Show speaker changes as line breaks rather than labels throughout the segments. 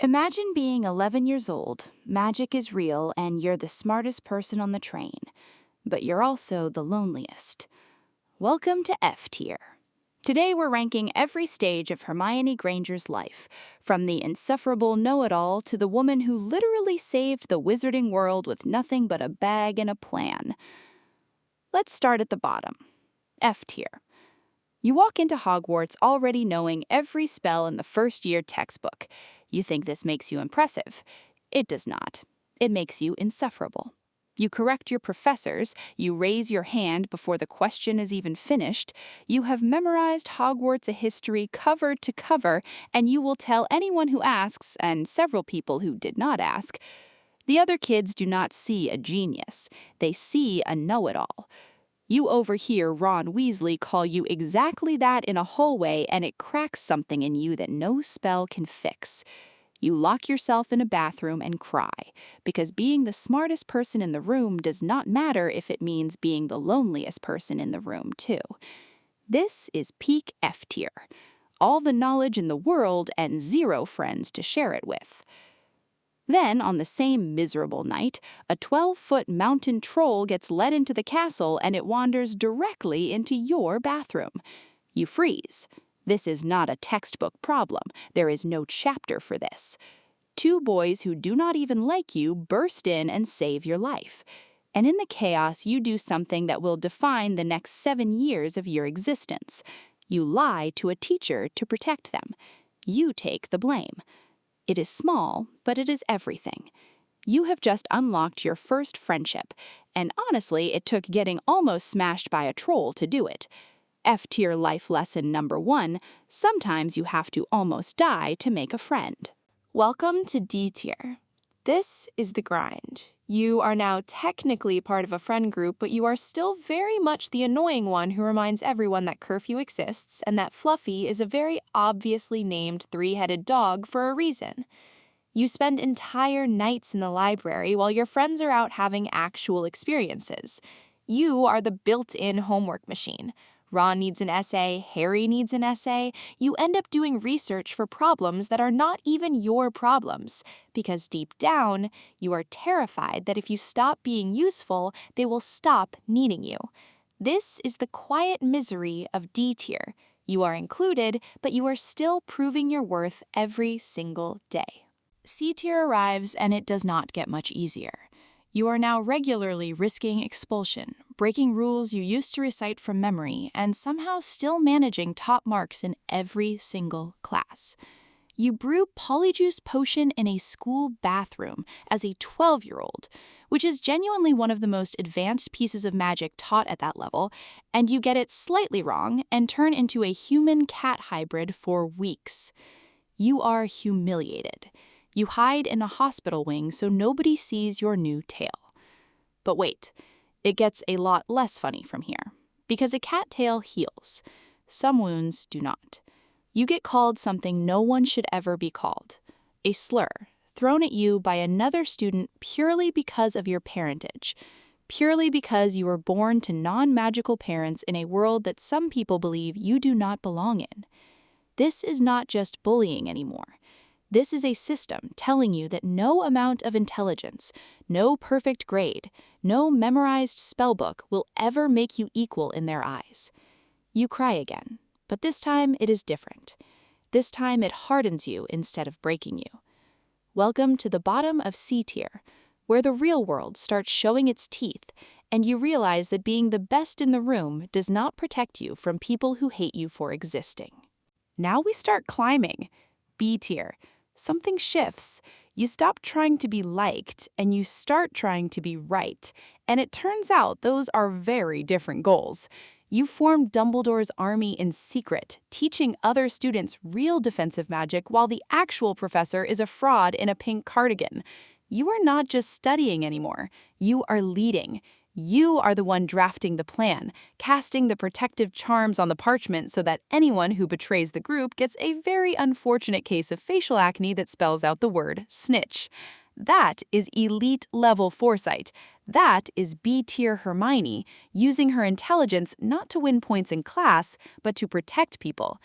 Imagine being 11 years old, magic is real, and you're the smartest person on the train. But you're also the loneliest. Welcome to F tier. Today we're ranking every stage of Hermione Granger's life, from the insufferable know-it-all to the woman who literally saved the wizarding world with nothing but a bag and a plan. Let's start at the bottom. F tier. You walk into Hogwarts already knowing every spell in the first-year textbook. You think this makes you impressive. It does not. It makes you insufferable. You correct your professors, you raise your hand before the question is even finished, you have memorized Hogwarts history cover to cover, and you will tell anyone who asks, and several people who did not ask. The other kids do not see a genius. They see a know-it-all. You overhear Ron Weasley call you exactly that in a hallway, and it cracks something in you that no spell can fix. You lock yourself in a bathroom and cry, because being the smartest person in the room does not matter if it means being the loneliest person in the room, too. This is peak F tier. All the knowledge in the world and zero friends to share it with. Then, on the same miserable night, a 12-foot mountain troll gets led into the castle and it wanders directly into your bathroom. You freeze. This is not a textbook problem. There is no chapter for this. Two boys who do not even like you burst in and save your life. And in the chaos, you do something that will define the next 7 years of your existence. You lie to a teacher to protect them. You take the blame. It is small, but it is everything. You have just unlocked your first friendship, and honestly, it took getting almost smashed by a troll to do it. F-tier life lesson number 1, sometimes you have to almost die to make a friend.
Welcome to D tier. This is the grind. You are now technically part of a friend group, but you are still very much the annoying one who reminds everyone that curfew exists and that Fluffy is a very obviously named three-headed dog for a reason. You spend entire nights in the library while your friends are out having actual experiences. You are the built-in homework machine. Ron needs an essay, Harry needs an essay. You end up doing research for problems that are not even your problems, because deep down, you are terrified that if you stop being useful, they will stop needing you. This is the quiet misery of D tier. You are included, but you are still proving your worth every single day.
C tier arrives and it does not get much easier. You are now regularly risking expulsion, breaking rules you used to recite from memory, and somehow still managing top marks in every single class. You brew polyjuice potion in a school bathroom as a 12-year-old, which is genuinely one of the most advanced pieces of magic taught at that level, and you get it slightly wrong and turn into a human-cat hybrid for weeks. You are humiliated. You hide in a hospital wing so nobody sees your new tail. But wait, it gets a lot less funny from here, because a cat tail heals. Some wounds do not. You get called something no one should ever be called, a slur, thrown at you by another student purely because of your parentage, purely because you were born to non-magical parents in a world that some people believe you do not belong in. This is not just bullying anymore. This is a system telling you that no amount of intelligence, no perfect grade, no memorized spellbook will ever make you equal in their eyes. You cry again, but this time it is different. This time it hardens you instead of breaking you. Welcome to the bottom of C tier, where the real world starts showing its teeth, and you realize that being the best in the room does not protect you from people who hate you for existing. Now we start climbing. B tier. Something shifts. You stop trying to be liked and you start trying to be right. And it turns out those are very different goals. You form Dumbledore's army in secret, teaching other students real defensive magic while the actual professor is a fraud in a pink cardigan. You are not just studying anymore. You are leading. You are the one drafting the plan, casting the protective charms on the parchment so that anyone who betrays the group gets a very unfortunate case of facial acne that spells out the word snitch. That is elite-level foresight. That is B-tier Hermione, using her intelligence not to win points in class, but to protect people.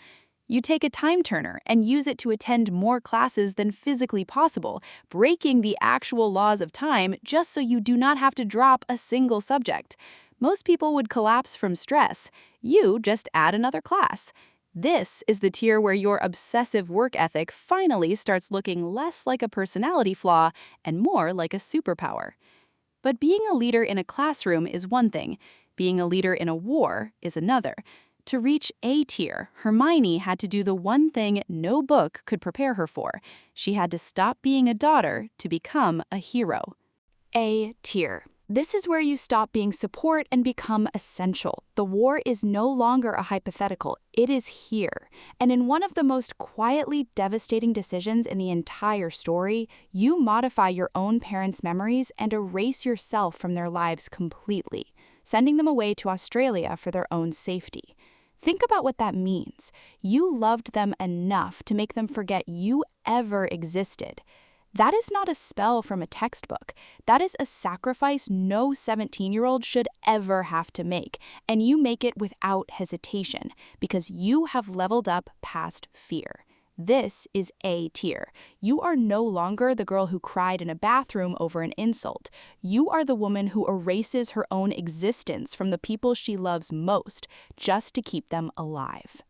You take a time turner and use it to attend more classes than physically possible, breaking the actual laws of time just so you do not have to drop a single subject. Most people would collapse from stress. You just add another class. This is the tier where your obsessive work ethic finally starts looking less like a personality flaw and more like a superpower. But being a leader in a classroom is one thing. Being a leader in a war is another. To reach A tier, Hermione had to do the one thing no book could prepare her for. She had to stop being a daughter to become a hero.
A tier. This is where you stop being support and become essential. The war is no longer a hypothetical, it is here. And in one of the most quietly devastating decisions in the entire story, you modify your own parents' memories and erase yourself from their lives completely, sending them away to Australia for their own safety. Think about what that means. You loved them enough to make them forget you ever existed. That is not a spell from a textbook. That is a sacrifice no 17-year-old should ever have to make, and you make it without hesitation because you have leveled up past fear. This is A tier. You are no longer the girl who cried in a bathroom over an insult. You are the woman who erases her own existence from the people she loves most just to keep them alive.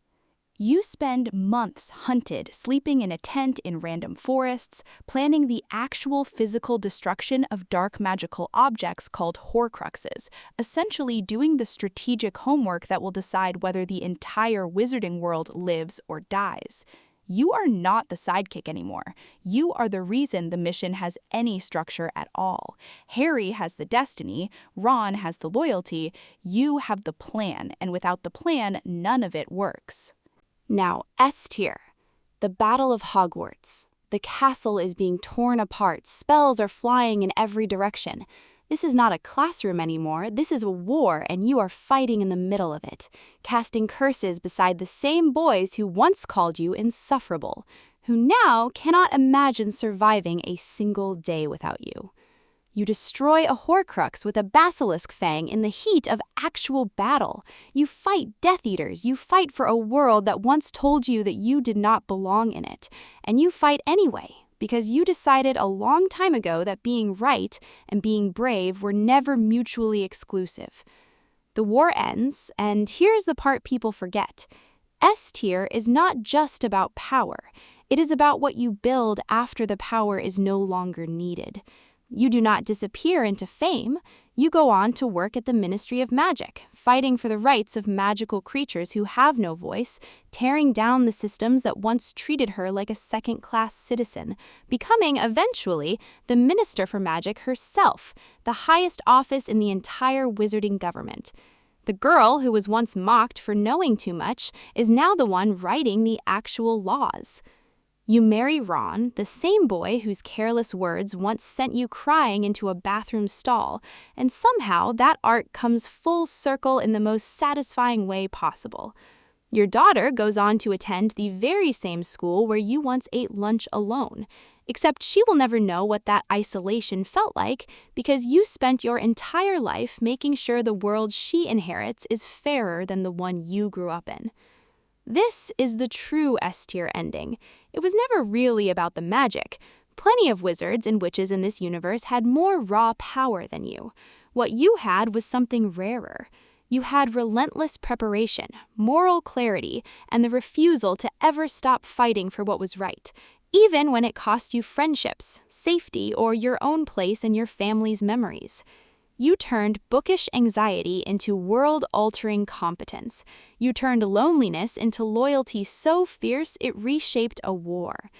You spend months hunted, sleeping in a tent in random forests, planning the actual physical destruction of dark magical objects called Horcruxes, essentially doing the strategic homework that will decide whether the entire wizarding world lives or dies. You are not the sidekick anymore. You are the reason the mission has any structure at all. Harry has the destiny, Ron has the loyalty, you have the plan, and without the plan, none of it works. Now, S tier. The Battle of Hogwarts. The castle is being torn apart, spells are flying in every direction. This is not a classroom anymore, this is a war, and you are fighting in the middle of it, casting curses beside the same boys who once called you insufferable, who now cannot imagine surviving a single day without you. You destroy a Horcrux with a basilisk fang in the heat of actual battle. You fight Death Eaters. You fight for a world that once told you that you did not belong in it. And you fight anyway, because you decided a long time ago that being right and being brave were never mutually exclusive. The war ends, and here's the part people forget. S tier is not just about power. It is about what you build after the power is no longer needed. You do not disappear into fame. You go on to work at the Ministry of Magic, fighting for the rights of magical creatures who have no voice, tearing down the systems that once treated her like a second-class citizen, becoming, eventually, the Minister for Magic herself, the highest office in the entire wizarding government. The girl who was once mocked for knowing too much is now the one writing the actual laws. You marry Ron, the same boy whose careless words once sent you crying into a bathroom stall, and somehow that arc comes full circle in the most satisfying way possible. Your daughter goes on to attend the very same school where you once ate lunch alone, except she will never know what that isolation felt like because you spent your entire life making sure the world she inherits is fairer than the one you grew up in. This is the true S-tier ending. It was never really about the magic. Plenty of wizards and witches in this universe had more raw power than you. What you had was something rarer. You had relentless preparation, moral clarity, and the refusal to ever stop fighting for what was right, even when it cost you friendships, safety, or your own place in your family's memories. You turned bookish anxiety into world-altering competence. You turned loneliness into loyalty so fierce it reshaped a war.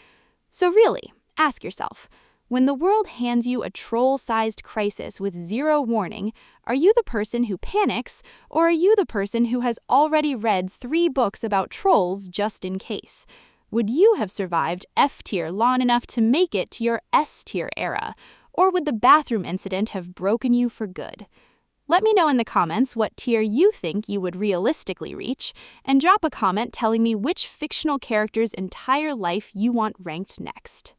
So really, ask yourself, when the world hands you a troll-sized crisis with zero warning, are you the person who panics, or are you the person who has already read 3 books about trolls just in case? Would you have survived F-tier long enough to make it to your S-tier era? Or would the bathroom incident have broken you for good? Let me know in the comments what tier you think you would realistically reach, and drop a comment telling me which fictional character's entire life you want ranked next.